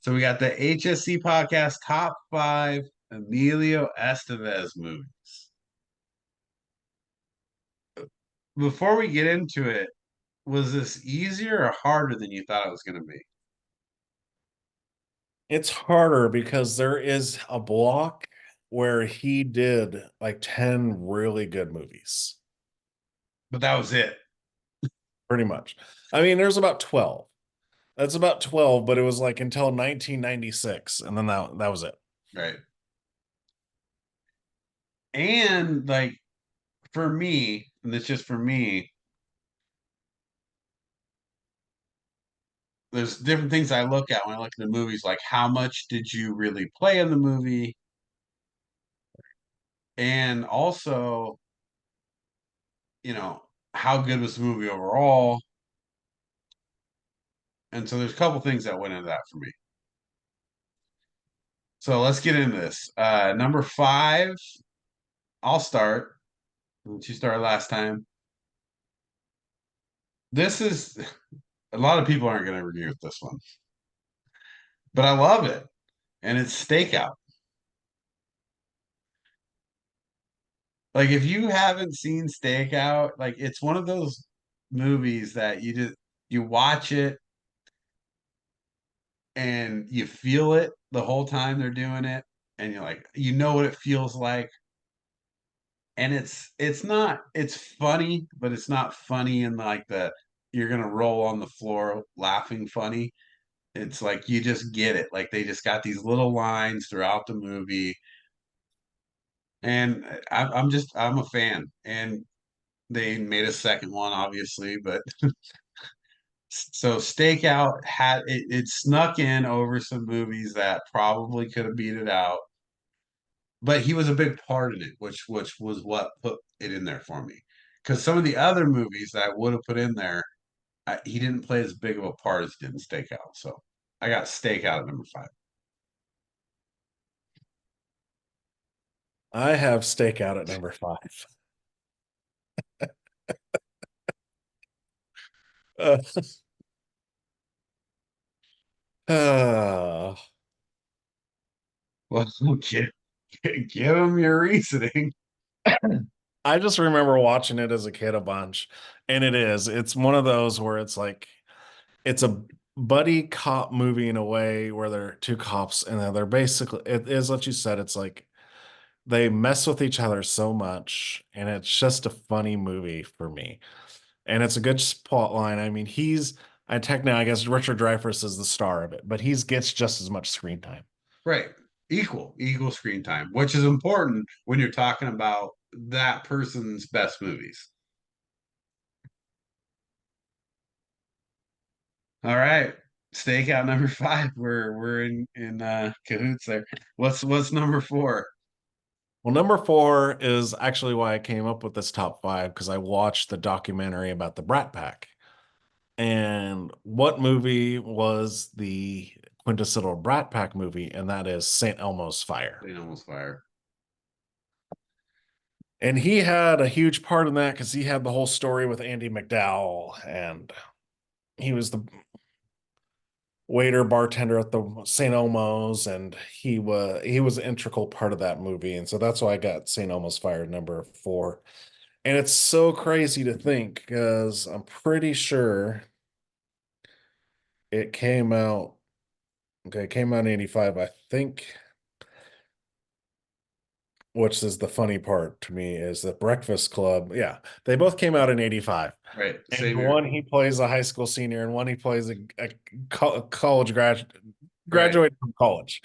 So we got the HSC Podcast top five Emilio Estevez movies. Before we get into it, was this easier or harder than you thought it was going to be? It's harder because there is a block where he did like 10 really good movies, But that was it, pretty much. I mean, there's about 12. That's about 12, but it was like until 1996, and then that was it. right? And like for me, and it's just for me, there's different things I look at when I look at the movies, like how much did you really play in the movie? And also, you know, how good was the movie overall? And so there's a couple things that went into that for me. So let's get into this. Number five, I'll start. Since you started last time. This is a lot of people aren't going to agree with this one, but I love it. And it's Stakeout. Like if you haven't seen Stakeout, like it's one of those movies that you watch it and you feel it the whole time they're doing it, and you're like, you know what it feels like. And it's funny, but it's not funny in like the you're gonna roll on the floor laughing funny. It's like you just get it. Like they just got these little lines throughout the movie, and I'm a fan. And they made a second one, obviously, but so Stakeout it snuck in over some movies that probably could have beat it out, but he was a big part in it, which was what put it in there for me. Because some of the other movies that I would have put in there, he didn't play as big of a part as he did in Stakeout. So I got Stakeout at number five. I have Stakeout at number five. Uh, uh, Well, give him your reasoning. I just remember watching it as a kid a bunch, and it's one of those where it's like it's a buddy cop movie in a way where they're two cops and they're basically it is what you said. It's like they mess with each other so much, and it's just a funny movie for me. And it's a good plot line. I mean, I technically, I guess Richard Dreyfuss is the star of it, but he gets just as much screen time. Right. Equal screen time, which is important when you're talking about that person's best movies. All right. Stakeout number five. We're in cahoots there. What's number four? Well, number four is actually why I came up with this top five because I watched the documentary about the Brat Pack. And what movie was the quintessential Brat Pack movie? And that is St. Elmo's Fire. St. Almost Fire. And he had a huge part in that because he had the whole story with Andy McDowell, and he was the waiter bartender at the St. Elmo's, and he was an integral part of that movie. And so that's why I got St. Elmo's Fire number four. And it's so crazy to think because I'm pretty sure it came out. Okay, it came out in 85, I think. Which is the funny part to me is that Breakfast Club, yeah, they both came out in 85. Right. And Same here. one he plays a high school senior, and one he plays a college Right. graduate from college.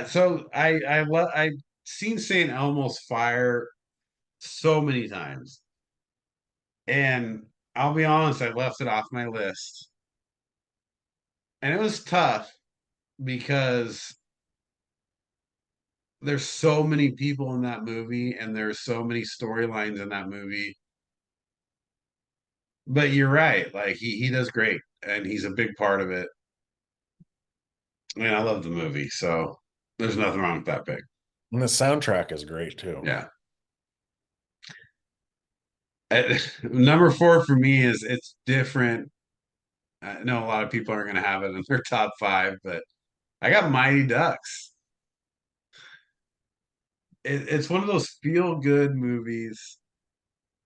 So I've seen St. Elmo's Fire so many times. And I'll be honest, I left it off my list. And it was tough because there's so many people in that movie and there's so many storylines in that movie. But you're right, like he does great and he's a big part of it. And I love the movie, so there's nothing wrong with that pick. And the soundtrack is great too. Yeah. Number four for me is it's different. I know a lot of people aren't going to have it in their top five, but I got Mighty Ducks. It's one of those feel good movies,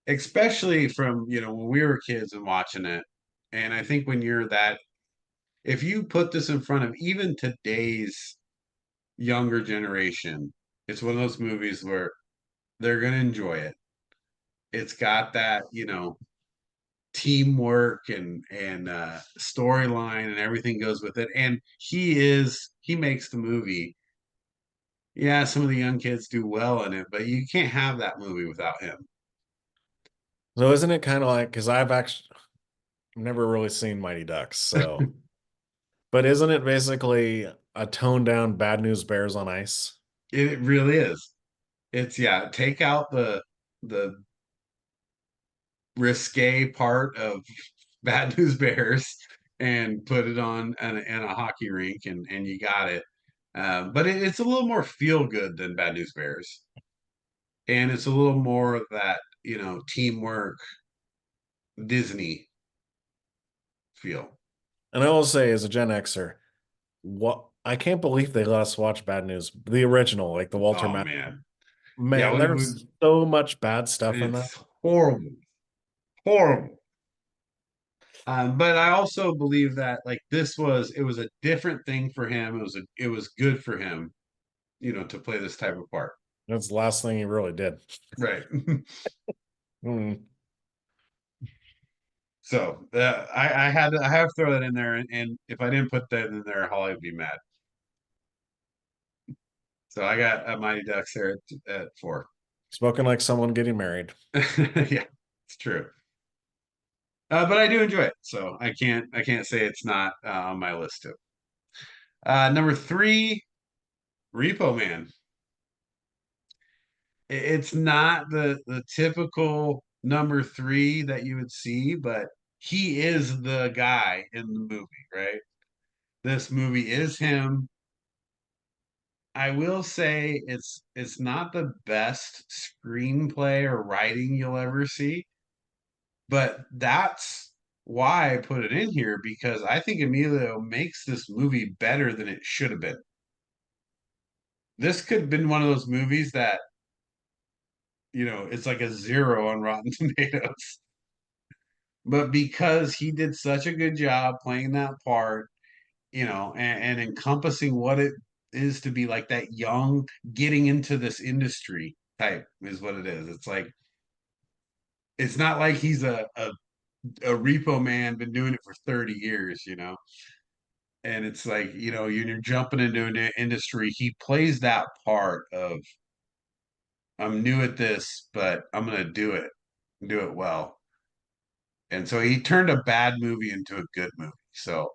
especially from, when we were kids and watching it. And I think when you're that, if you put this in front of even today's younger generation, it's one of those movies where they're going to enjoy it. It's got that, teamwork and storyline and everything goes with it. And he makes the movie. Yeah, some of the young kids do well in it, but you can't have that movie without him. So isn't it kind of like, because I've actually never really seen Mighty Ducks, so but isn't it basically a toned down Bad News Bears on Ice? It really is. It's yeah, take out the risque part of Bad News Bears and put it on in a hockey rink, and you got it. But it's a little more feel good than Bad News Bears, and it's a little more of that teamwork Disney feel. And I will say, as a Gen Xer, what I can't believe they let us watch Bad News, the original, like the Walter Oh Matt. man, yeah, Man, there's so much bad stuff in that. it's horrible, horrible. But I also believe that like it was a different thing for him. It was good for him, to play this type of part. That's the last thing he really did. Right. Hmm. So I have to throw that in there, and if I didn't put that in there, Holly would be mad. So I got Mighty Ducks there at 4. Spoken like someone getting married. Yeah, it's true. But I do enjoy it, so I can't say it's not on my list too. Number 3, Repo Man. It's not the typical number 3 that you would see, but he is the guy in the movie, right? This movie is him. I will say it's not the best screenplay or writing you'll ever see, but that's why I put it in here because I think Emilio makes this movie better than it should have been. This could have been one of those movies that, it's like a 0 on Rotten Tomatoes. But because he did such a good job playing that part, and encompassing what it is to be like that young, getting into this industry type is what it is. It's like, it's not like he's a repo man, been doing it for 30 years, And it's like, you're jumping into an industry. He plays that part of, I'm new at this, but I'm going to do it well. And so he turned a bad movie into a good movie. So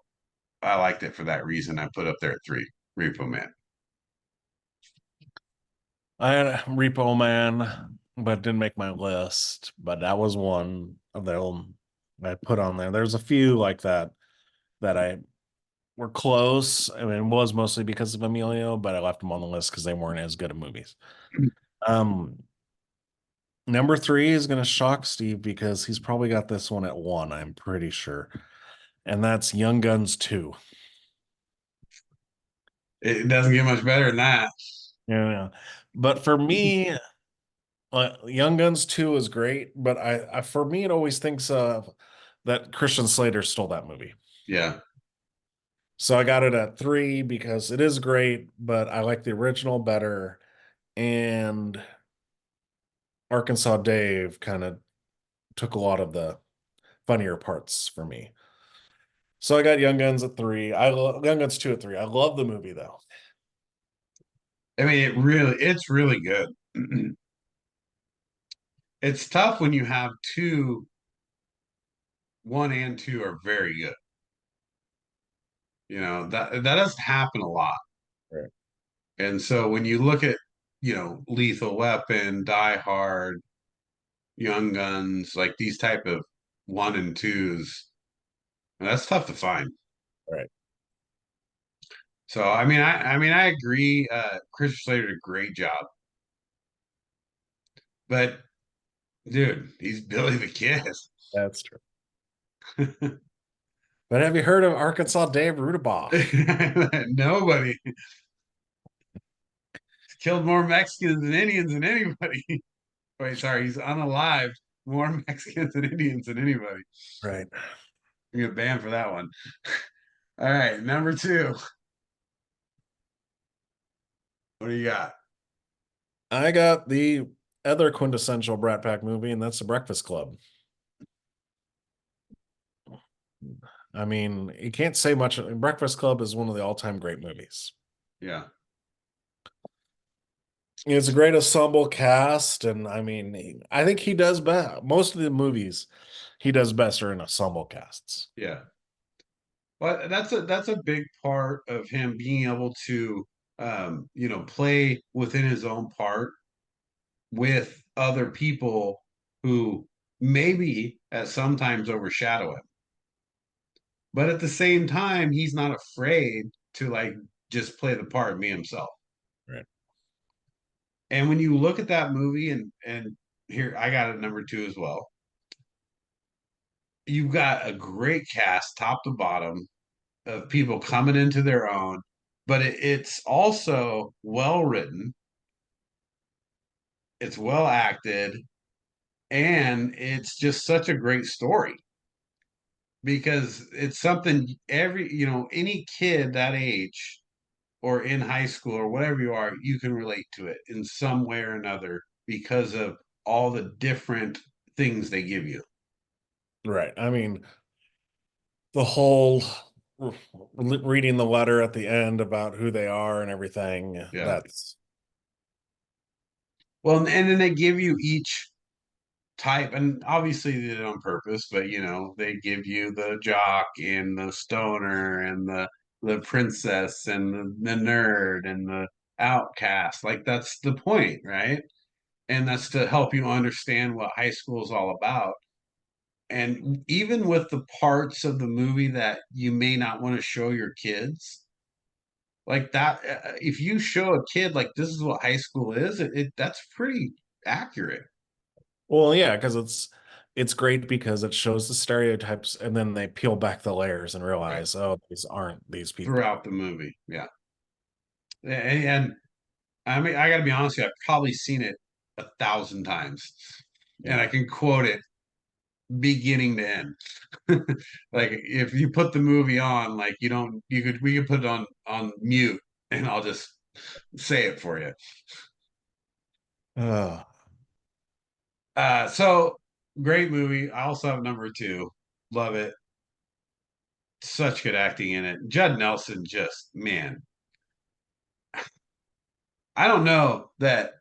I liked it for that reason. I put up there at 3, Repo Man. I had a Repo Man, but didn't make my list. But that was one of them I put on there. There's a few like that that I were close. I mean, it was mostly because of Emilio, but I left them on the list because they weren't as good of movies. Um, Number 3 is going to shock Steve because he's probably got this one at 1, I'm pretty sure. And that's Young Guns 2. It doesn't get much better than that. Yeah. But for me, Young Guns 2 is great, but I for me it always thinks of that Christian Slater stole that movie. Yeah. So I got it at 3 because it is great, but I like the original better. And Arkansas Dave kind of took a lot of the funnier parts for me. So I got Young Guns at 3. I love Young Guns 2 at 3. I love the movie though. I mean, it's really good. It's tough when you have two, 1 and 2 are very good. That doesn't happen a lot. Right. And so when you look at, Lethal Weapon, Die Hard, Young Guns, like these type of 1 and 2s, that's tough to find. Right. So I mean I agree. Christopher Slater did a great job, but dude, he's Billy the Kid. That's true. But have you heard of Arkansas Dave Rudabaugh? Nobody. He's killed more Mexicans and Indians than anybody. Wait, sorry, he's unalived more Mexicans and Indians than anybody. Right. You get banned for that one. All right, number two. What do you got? I got the other quintessential Brat Pack movie, and that's The Breakfast Club. I mean, you can't say much. Breakfast Club is one of the all-time great movies. Yeah. It's a great ensemble cast, and I mean, I think he does best. Most of the movies he does best are in ensemble casts. Yeah. Well, that's a big part of him being able to play within his own part with other people who maybe at sometimes overshadow him. But at the same time, he's not afraid to like just play the part and be himself. Right. And when you look at that movie and here I got a number two as well. You've got a great cast top to bottom of people coming into their own, but it's also well written, it's well acted, and it's just such a great story because it's something any kid that age or in high school or whatever you are, you can relate to it in some way or another because of all the different things they give you. Right. I mean, the whole reading the letter at the end about who they are and everything. Yeah. That's Well, and then they give you each type, and obviously they did it on purpose, but they give you the jock and the stoner and the princess and the nerd and the outcast. Like that's the point, right? And that's to help you understand what high school is all about. And even with the parts of the movie that you may not want to show your kids, like that, if you show a kid like this is what high school is, that's pretty accurate. well, yeah, because it's great because it shows the stereotypes and then they peel back the layers and Right. realize, oh, these aren't these people. Throughout the movie. Yeah. And I mean, I got to be honest with you, I've probably seen it 1,000 times and I Yeah. can quote it beginning to end. Like if you put the movie on, like we could put it on mute and I'll just say it for you. Uh, So great movie. I also have number two. Love it. Such good acting in it. Judd Nelson, just man, I don't know that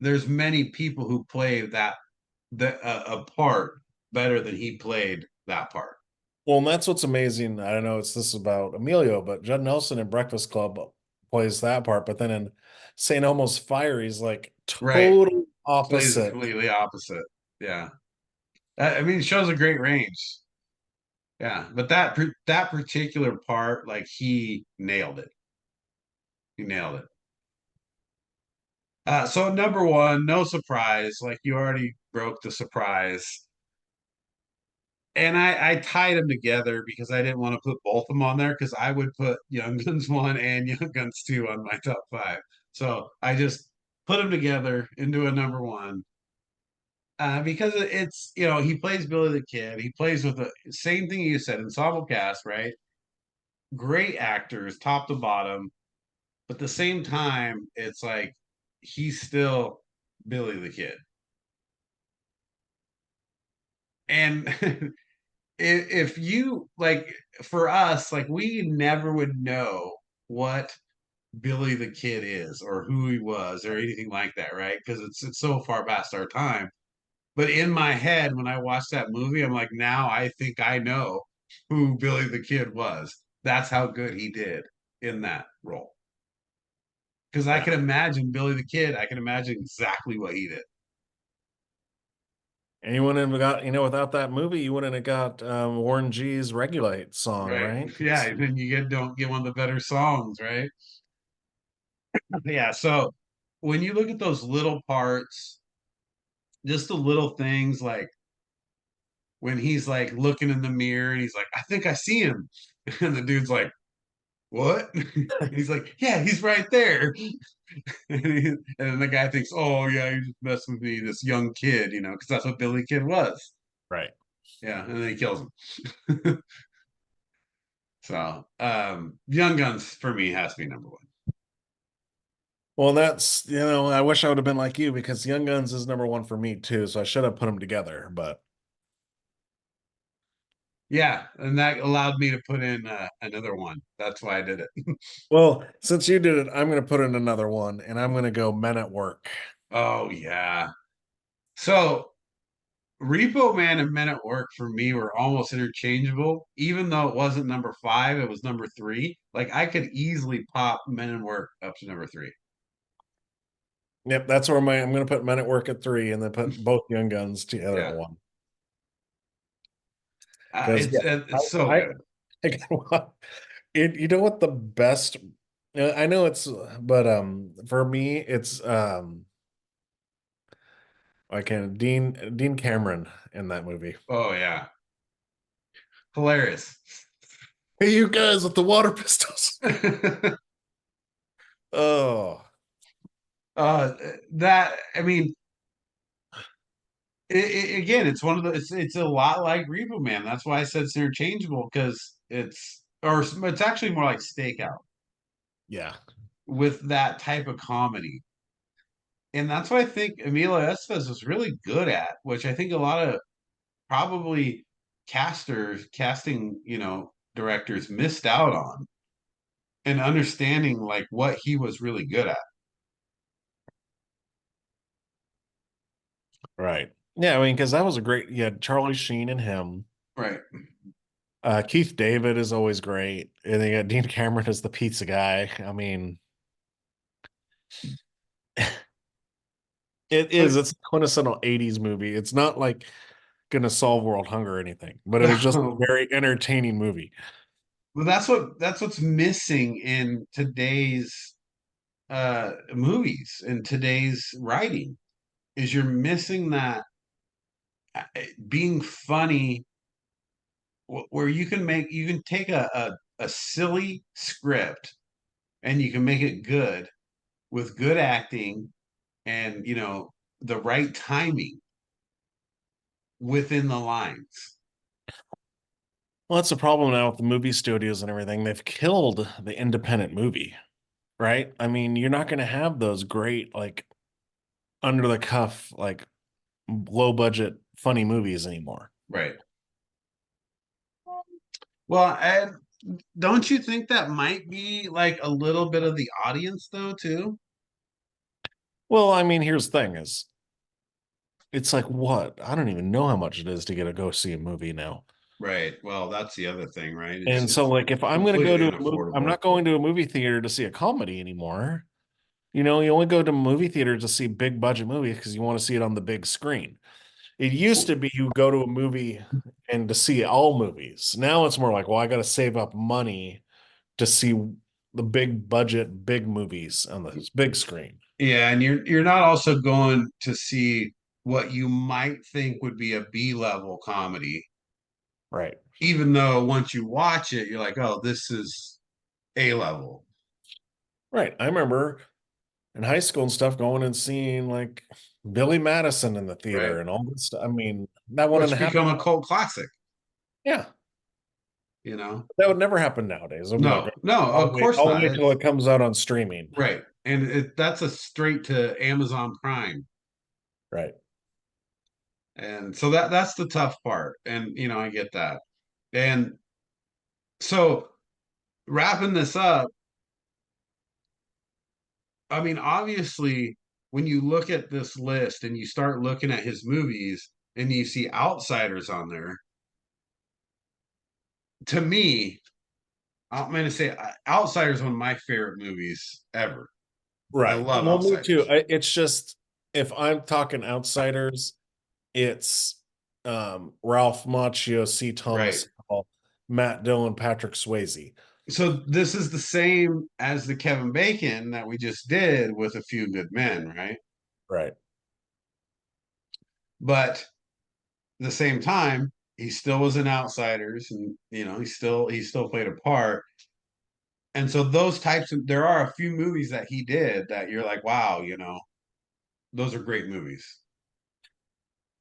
there's many people who play a part better than he played that part. well, and that's what's amazing. I don't know, this is about Emilio, but Judd Nelson in Breakfast Club plays that part, but then in St. Elmo's Fire, he's like Right. total Plays the opposite. completely opposite. Yeah. I mean, it shows a great range. Yeah. But that particular part, like he nailed it. He nailed it. So number one, no surprise. Like you already broke the surprise. And I tied them together because I didn't want to put both of them on there because I would put Young Guns 1 and Young Guns 2 on my top five. So I just put them together into a number one. Because it's he plays Billy the Kid. He plays with the same thing you said, ensemble cast, right? Great actors, top to bottom. But at the same time, it's like he's still Billy the Kid. And if you like, for us, like we never would know what Billy the Kid is or who he was or anything like that, right? Because it's so far past our time. But in my head, when I watched that movie, I'm like, now I think I know who Billy the Kid was. That's how good he did in that role. Because I Yeah. can imagine Billy the Kid, I can imagine exactly what he did. And you wouldn't have got, without that movie, you wouldn't have got Warren G's Regulate song, Right. right? Yeah. And then you don't get one of the better songs, right? Yeah. So when you look at those little parts, just the little things like when he's like looking in the mirror and he's like, I think I see him. And the dude's like, what? And he's like, yeah, he's right there. And then the guy thinks, oh yeah, you just messed with me, this young kid, because that's what Billy Kid was. Right. Yeah, and then he kills him. So, Young Guns for me has to be number one. Well, that's, I wish I would have been like you because Young Guns is number one for me too. So I should have put them together. But Yeah, and that allowed me to put in another one. That's why I did it. well, since you did it, I'm going to put in another one and I'm going to go Men at Work. Oh yeah. So Repo Man and Men at Work for me were almost interchangeable, even though it wasn't number five, it was number three. Like I could easily pop Men at Work up to number three. Yep. That's where I'm going to put Men at Work at 3 and then put both Young Guns together at Yeah, 1. Because, it's yeah, it's so I, good. you know what the best, I know it's, but for me, it's I can Dean Cameron in that movie. Oh yeah, hilarious. Hey, you guys with the water pistols. Oh, uh, that I mean, again, it's one of the it's a lot like Repo Man. That's why I said it's interchangeable because it's actually more like Stakeout yeah. with that type of comedy. And that's what I think Emilio Estevez was really good at, which I think a lot of probably casting, directors missed out on and understanding like what he was really good at. Right. Yeah, I mean, because that was a great, yeah, Charlie Sheen and him. Right. Keith David is always great. And they got Dean Cameron as the pizza guy. I mean, But it's a quintessential 80s movie. It's not like gonna solve world hunger or anything, but it was just a well, very entertaining movie. that's what's missing in today's movies and today's writing is you're missing that being funny where you can take a silly script and you can make it good with good acting and the right timing within the lines. Well, that's the problem now with the movie studios and everything. They've killed the independent movie, right? I mean, you're not gonna have those great, like, under the cuff, like low budget funny movies anymore. Right. Well, and don't you think that might be like a little bit of the audience though too? Well, I mean, here's the thing is it's like what? I don't even know how much it is to get a go see a movie now. Right. Well, that's the other thing, right? It's And so, it's like, if I'm going to go completely to a movie, I'm unaffordable. not going to a movie theater to see a comedy anymore. You know, you only go to movie theater to see big budget movies because you want to see it on the big screen. It used to be you go to a movie and to see all movies. Now it's more like, well, I got to save up money to see the big budget, big movies on the big screen. Yeah, and you're not also going to see what you might think would be a B level comedy, Right. even though once you watch it, you're like, oh, this is A level. Right. I remember in high school and stuff going and seeing like Billy Madison in the Right. theater and all this stuff. I mean, that wouldn't Which happen. become a cult classic, Yeah. you know? That would never happen nowadays. It'll be like, No, of course I'll not. wait till It's it comes out on streaming. right. And that's a straight to Amazon Prime. Right. And so that's the tough part. And I get that. And so wrapping this up, I mean, obviously, when you look at this list and you start looking at his movies and you see Outsiders on there, to me, I'm going to say Outsiders is one of my favorite movies ever. I Right. love Well, me too. Outsiders. It's just if I'm talking outsiders, it's Ralph Macchio, C. Right. Thomas Howell, Matt Dillon, Patrick Swayze. So this is the same as the Kevin Bacon that we just did with A Few Good Men, right? Right. But at the same time, he still was in Outsiders, and he still played a part. And so those types of there are a few movies that he did that you're like, wow, those are great movies.